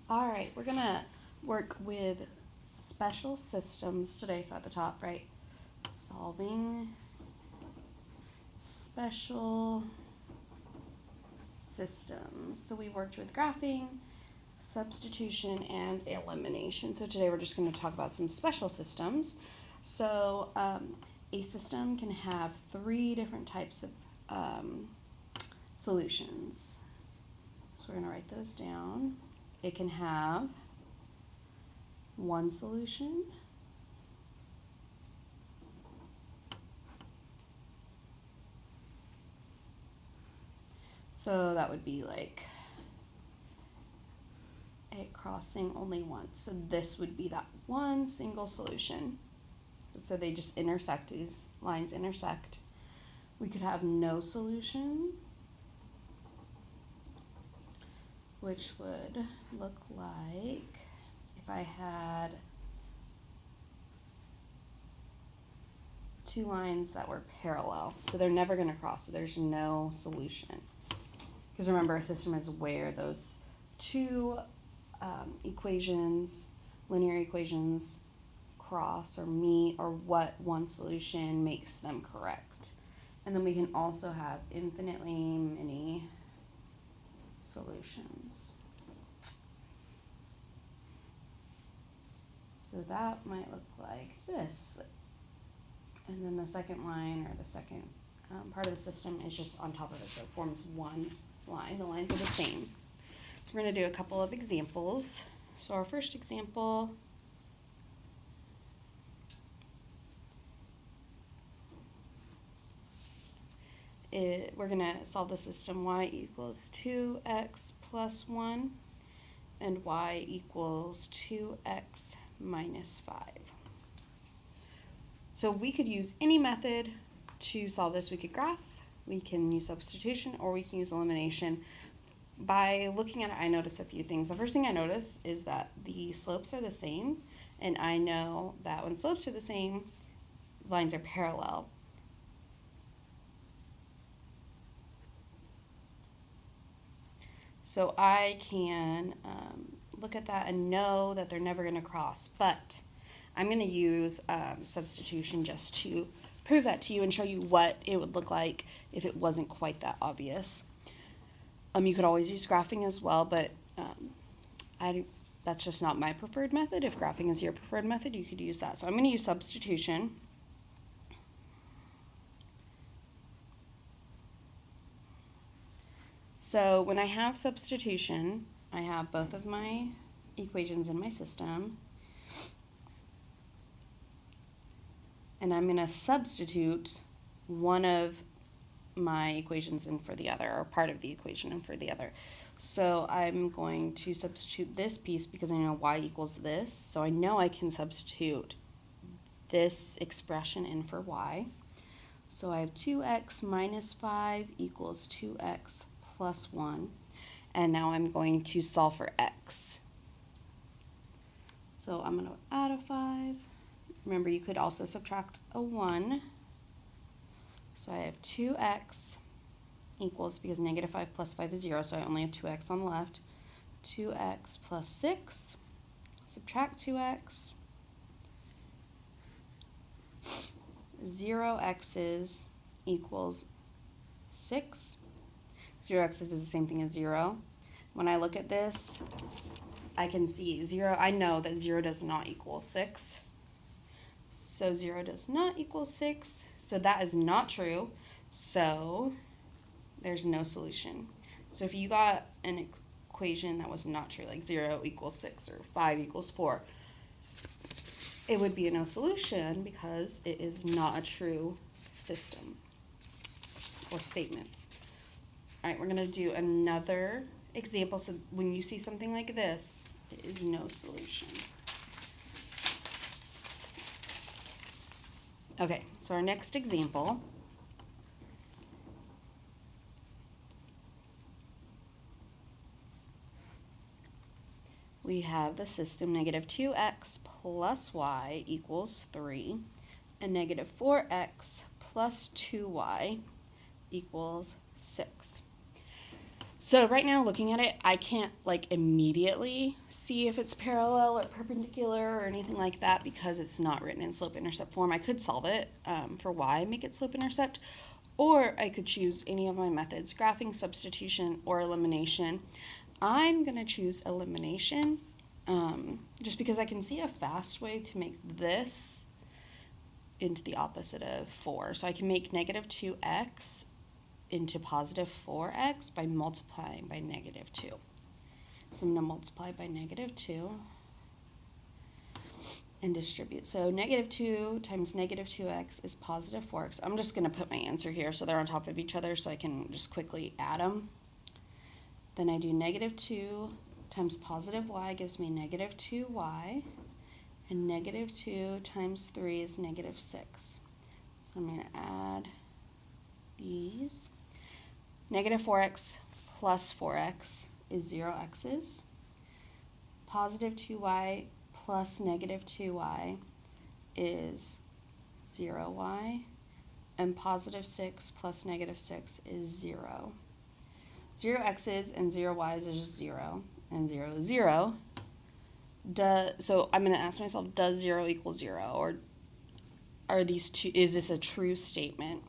All right, we're gonna work with special systems today. So at the top, right, solving special systems. So we worked with graphing, substitution, and elimination. So today we're just going to talk about some special systems. So a system can have three different types of solutions. So we're going to write those down. It can have one solution, so that would be like it crossing only once. So this would be that one single solution. So they just intersect, these lines intersect. We could have no solution, which would look like if I had two lines that were parallel. So they're never going to cross, so there's no solution. Because remember, a system is where those two equations, linear equations, cross or meet, or what one solution makes them correct. And then we can also have infinitely many solutions. So that might look like this. And then the second line, or the second part of the system, is just on top of it, so it forms one line. The lines are the same. So we're going to do a couple of examples. So our first example we're going to solve the system y equals 2x plus 1 and y equals 2x minus 5. So we could use any method to solve this. We could graph, we can use substitution, or we can use elimination. By looking at it, I notice a few things. The first thing I notice is that the slopes are the same, and I know that when slopes are the same, lines are parallel. So I can look at that and know that they're never going to cross. But I'm going to use substitution just to prove that to you and show you what it would look like if it wasn't quite that obvious. You could always use graphing as well, but that's just not my preferred method. If graphing is your preferred method, you could use that. So I'm going to use substitution. So when I have substitution, I have both of my equations in my system, and I'm going to substitute one of my equations in for the other, or part of the equation in for the other. So I'm going to substitute this piece because I know y equals this, so I know I can substitute this expression in for y. So I have 2x minus 5 equals 2x plus 1, and now I'm going to solve for x. So I'm going to add a 5. Remember, you could also subtract a 1. So I have 2x equals, because negative 5 plus 5 is 0, so I only have 2x on the left, 2x plus 6, subtract 2x, 0 x's equals 6. 0 x's is the same thing as 0. When I look at this, I can see 0. I know that 0 does not equal 6. So 0 does not equal 6. So that is not true. So there's no solution. So if you got an equation that was not true, like 0 equals 6 or 5 equals 4, it would be a no solution because it is not a true system or statement. All right, we're going to do another example. So when you see something like this, it is no solution. Okay, so our next example we have the system negative 2x plus y equals 3 and negative 4x plus 2y equals 6. So right now, looking at it, I can't like immediately see if it's parallel or perpendicular or anything like that because it's not written in slope-intercept form. I could solve it for y, make it slope-intercept, or I could choose any of my methods, graphing, substitution, or elimination. I'm going to choose elimination just because I can see a fast way to make this into the opposite of 4. So I can make negative 2x into positive 4x by multiplying by negative 2. So I'm going to multiply by negative 2 and distribute. So negative 2 times negative 2x is positive 4x. I'm just going to put my answer here so they're on top of each other so I can just quickly add them. Then I do negative 2 times positive y gives me negative 2y, and negative 2 times 3 is negative 6. So I'm going to add these. Negative 4x plus 4x is 0 x's. Positive 2y plus negative 2y is 0y. And positive 6 plus negative 6 is 0. 0 x's and 0 y's is 0. And 0 is 0. So I'm going to ask myself, does 0 equal 0? Or are these two, is this a true statement?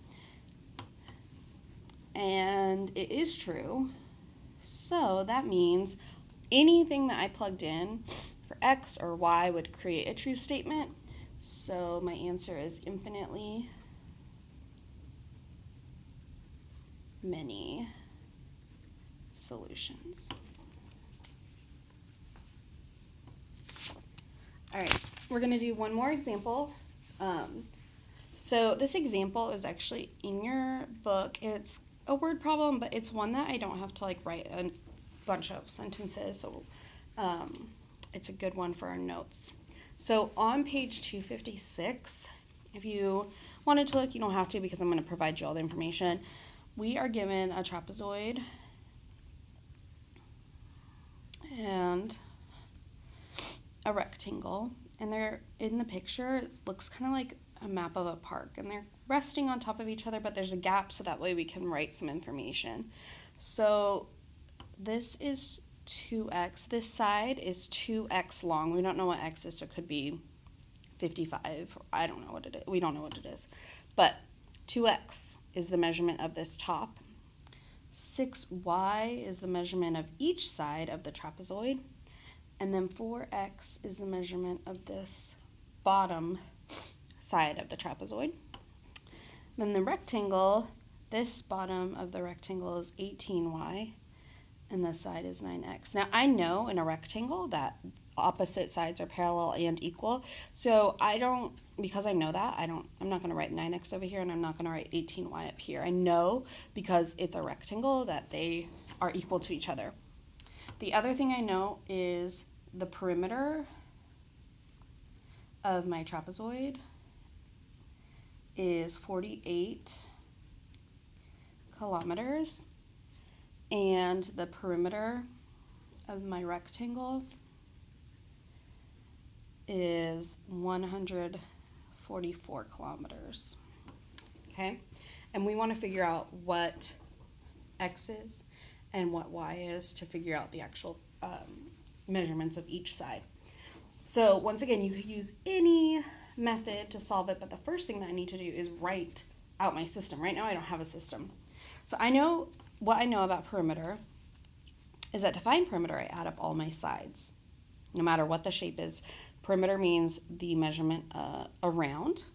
And it is true. So that means anything that I plugged in for x or y would create a true statement. So my answer is infinitely many solutions. All right, we're going to do one more example. So this example is actually in your book. It's a word problem, but it's one that I don't have to like write a bunch of sentences, so it's a good one for our notes. So on page 256, if you wanted to look, you don't have to because I'm going to provide you all the information. We are given a trapezoid and a rectangle, and they're in the picture. It looks kind of like a map of a park, and they're resting on top of each other, but there's a gap so that way we can write some information. So this is 2x. This side is 2x long. We don't know what x is, so it could be 55. I don't know what it is. We don't know what it is. But 2x is the measurement of this top. 6y is the measurement of each side of the trapezoid. And then 4x is the measurement of this bottom side of the trapezoid. Then the rectangle, this bottom of the rectangle is 18y, and this side is 9x. Now I know in a rectangle that opposite sides are parallel and equal, so because I know that, I'm not going to write 9x over here, and I'm not going to write 18y up here. I know because it's a rectangle that they are equal to each other. The other thing I know is the perimeter of my trapezoid is 48 kilometers, and the perimeter of my rectangle is 144 kilometers. Okay, and we want to figure out what x is and what y is to figure out the actual measurements of each side. So once again, you could use any method to solve it, but the first thing that I need to do is write out my system. Right now I don't have a system. So I know what I know about perimeter is that to find perimeter, I add up all my sides. No matter what the shape is, perimeter means the measurement around.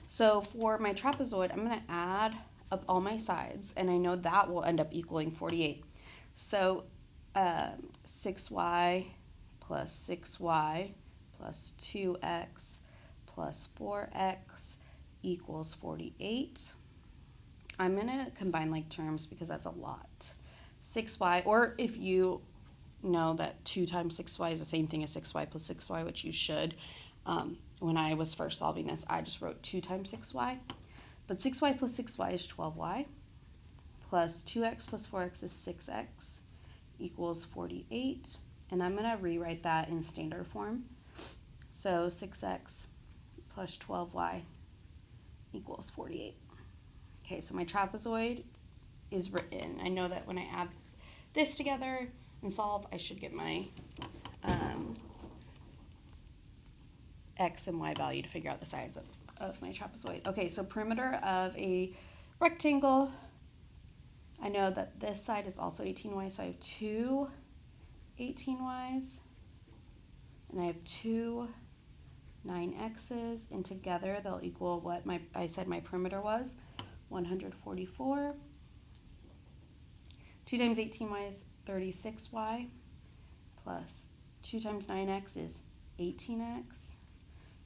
So for my trapezoid, I'm going to add up all my sides, and I know that will end up equaling 48. So 6y plus 6y plus 2x plus 4x equals 48. I'm going to combine like terms because that's a lot. 6y, or if you know that 2 times 6y is the same thing as 6y plus 6y, which you should. When I was first solving this, I just wrote 2 times 6y. But 6y plus 6y is 12y, plus 2x plus 4x is 6x, equals 48. And I'm going to rewrite that in standard form. So 6x plus 12y equals 48. Okay, so my trapezoid is written. I know that when I add this together and solve, I should get my x and y value to figure out the sides of my trapezoid. Okay, so perimeter of a rectangle. I know that this side is also 18y, so I have two 18y's, and I have two 9x's, and together they'll equal what I said my perimeter was, 144. 2 times 18y is 36y, plus 2 times 9x is 18x,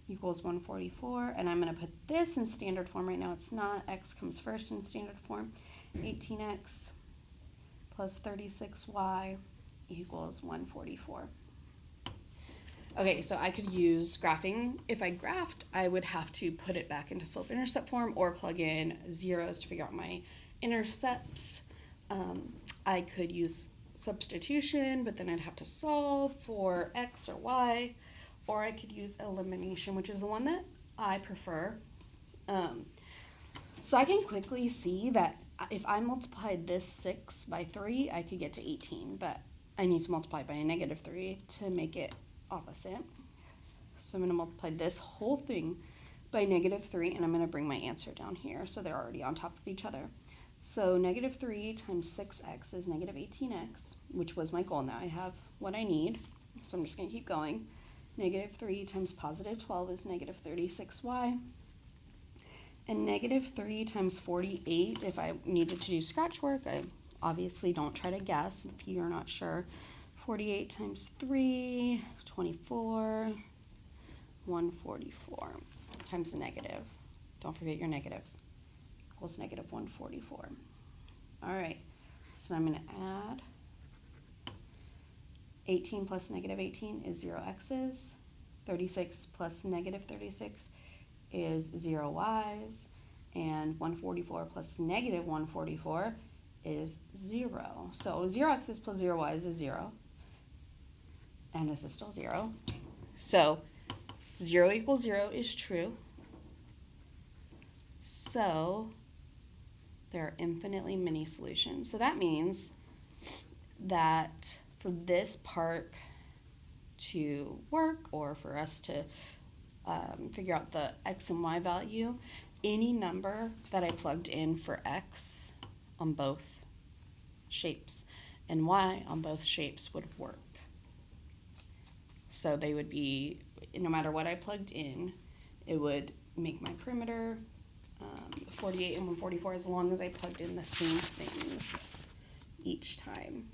equals 144, and I'm going to put this in standard form. Right now it's not, x comes first in standard form. 18x plus 36y equals 144. Okay, so I could use graphing. If I graphed, I would have to put it back into slope-intercept form or plug in zeros to figure out my intercepts. I could use substitution, but then I'd have to solve for x or y, or I could use elimination, which is the one that I prefer. So I can quickly see that if I multiplied this 6 by 3, I could get to 18, but I need to multiply by a negative 3 to make it opposite. So I'm going to multiply this whole thing by negative 3, and I'm going to bring my answer down here, so they're already on top of each other. So negative 3 times 6x is negative 18x, which was my goal. Now I have what I need, so I'm just going to keep going. Negative 3 times positive 12 is negative 36y. And negative 3 times 48, if I needed to do scratch work, I obviously don't try to guess if you're not sure. 48 times 3, 24, 144 times the negative. Don't forget your negatives. Equals negative 144. All right, so I'm going to add 18 plus negative 18 is 0x's. 36 plus negative 36 is 0y's. And 144 plus negative 144 is 0. So 0x's plus 0y's is 0. And this is still 0. So 0 equals 0 is true. So there are infinitely many solutions. So that means that for this part to work, or for us to figure out the x and y value, any number that I plugged in for x on both shapes and y on both shapes would work. So they would be, no matter what I plugged in, it would make my perimeter 48 and 144 as long as I plugged in the same things each time.